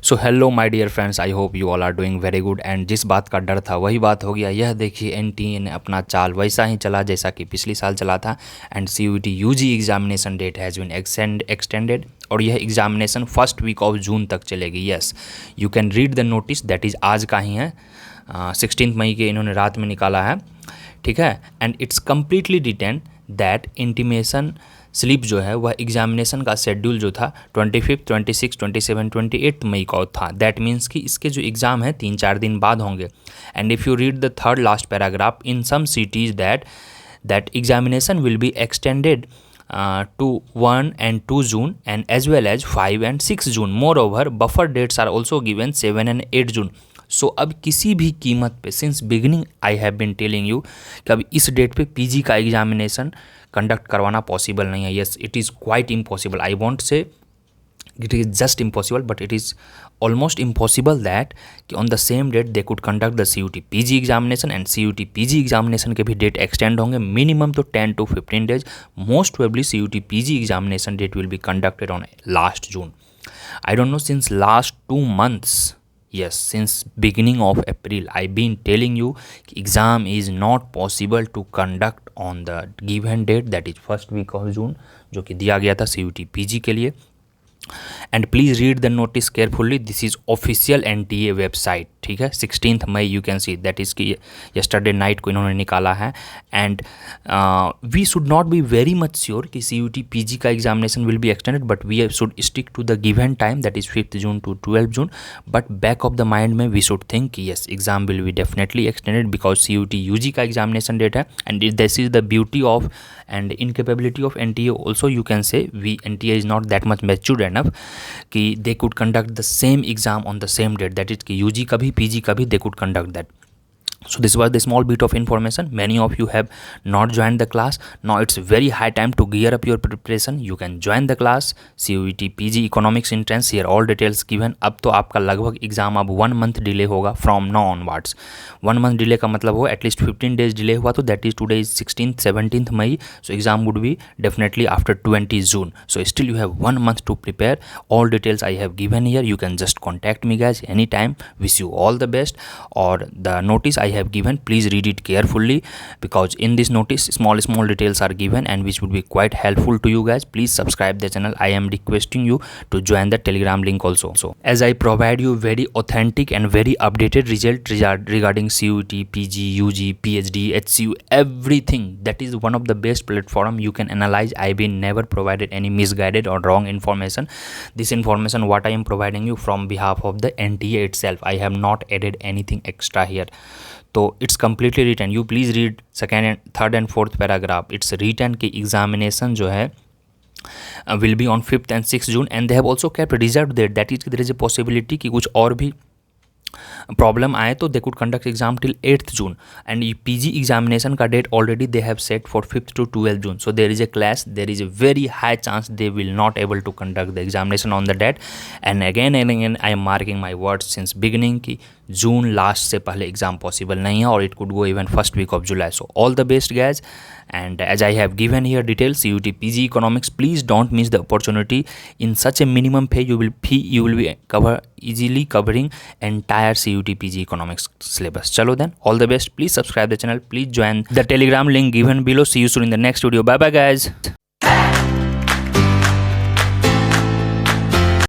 So hello my dear friends, I hope you all are doing very good. And जिस बात का डर था वही बात हो गया। यह देखिए एनटीए ने अपना चाल वैसा ही चला जैसा कि पिछली साल चला था। And CUET UG examination date has been extended और यह examination first week of June तक चलेगी। Yes, you can read the notice, that is आज का ही है, 16 मई के इन्होंने रात में निकाला है, ठीक है। And it's completely written that intimation slip जो है वह एग्जामिनेशन का शेड्यूल जो था 25, 26, 27, 28 मई को था। दैट मीन्स कि इसके जो एग्ज़ाम है 3-4 दिन बाद होंगे। And if you read the third last paragraph, in some cities that examination will be extended to 1 and 2 June and as well as 5 and 6 June. Moreover, buffer dates are also given 7 and 8 June. सो अब किसी भी कीमत पे since beginning I have been telling you कि अब इस date पे PG का एग्जामिनेशन कंडक्ट करवाना पॉसिबल नहीं है। Yes, it is quite impossible. I want say it is just impossible, but it is almost impossible that कि on the same date they could conduct the CUT PG examination. And CUT PG examination के भी date extend होंगे minimum तो 10 to 15 days। Most probably CUET PG examination date will be conducted on last June. I don't know, since last 2 months, yes, since beginning of April I've been telling you कि exam is not possible to conduct on the given date, that is first week of June, जो कि दिया गया था CUT PG के लिए। And please read the notice carefully, this is official NTA website, ठीक है। 16 मई you can see that is कि यस्टरडे नाइट को इन्होंने निकाला है। And we should not be very much sure कि सीयूटी पीजी का examination will be extended, but we should stick to the given time, that is 5 June to 12 June। But back of the mind में we should think कि yes, exam will be definitely extended because CUT UG का examination date है। And this is the beauty of and incapability of NTA also, you can say we NTA is not that much matured enough कि they could conduct the same exam on the same date, that is कि UG का भी PG का भी they could conduct that. So this was the small bit of information. Many of you have not joined the class. Now it's very high time to gear up your preparation. You can join the class CUET PG Economics Entrance, here all details given। अब तो आपका लगभग exam अब 1 month delay होगा from now onwards. 1 month delay का मतलब हो at least 15 days delay हुआ तो that is today is 16th 17th मई। So exam would be definitely after 20 June। So still you have 1 month to prepare. All details I have given here, you can just contact me guys any time. Wish you all the best. और the notice I have given, please read it carefully because in this notice small details are given and which would be quite helpful to you guys. Please subscribe the channel. I am requesting you to join the telegram link also. So as I provide you very authentic and very updated result regarding CUET, PG, UG, PhD, HCU, everything, that is one of the best platform you can analyze. I've been never provided any misguided or wrong information. This information what I am providing you from behalf of the NTA itself. I have not added anything extra here. तो it's completely written. You please read second and third and fourth paragraph. It's written कि examination जो है will be on 5th and 6th June and they have also kept reserve date, that is there is a possibility कि कुछ और भी problem आए तो they could conduct exam till 8th June। And PG examination का date already they have set for 5th to 12 June। So there is a clash, there is a very high chance they will not able to conduct the examination on the date. And again I am marking my words since beginning कि June last से पहले exam possible नहीं है और it could go even first week of July. So all the best guys. And as I have given here details CUET PG Economics, please don't miss the opportunity in such a minimum pay you will be easily covering entire CUET PG Economics syllabus. Chalo then, all the best. Please subscribe the channel, please join the telegram link given below. See you soon in the next video. Bye bye guys.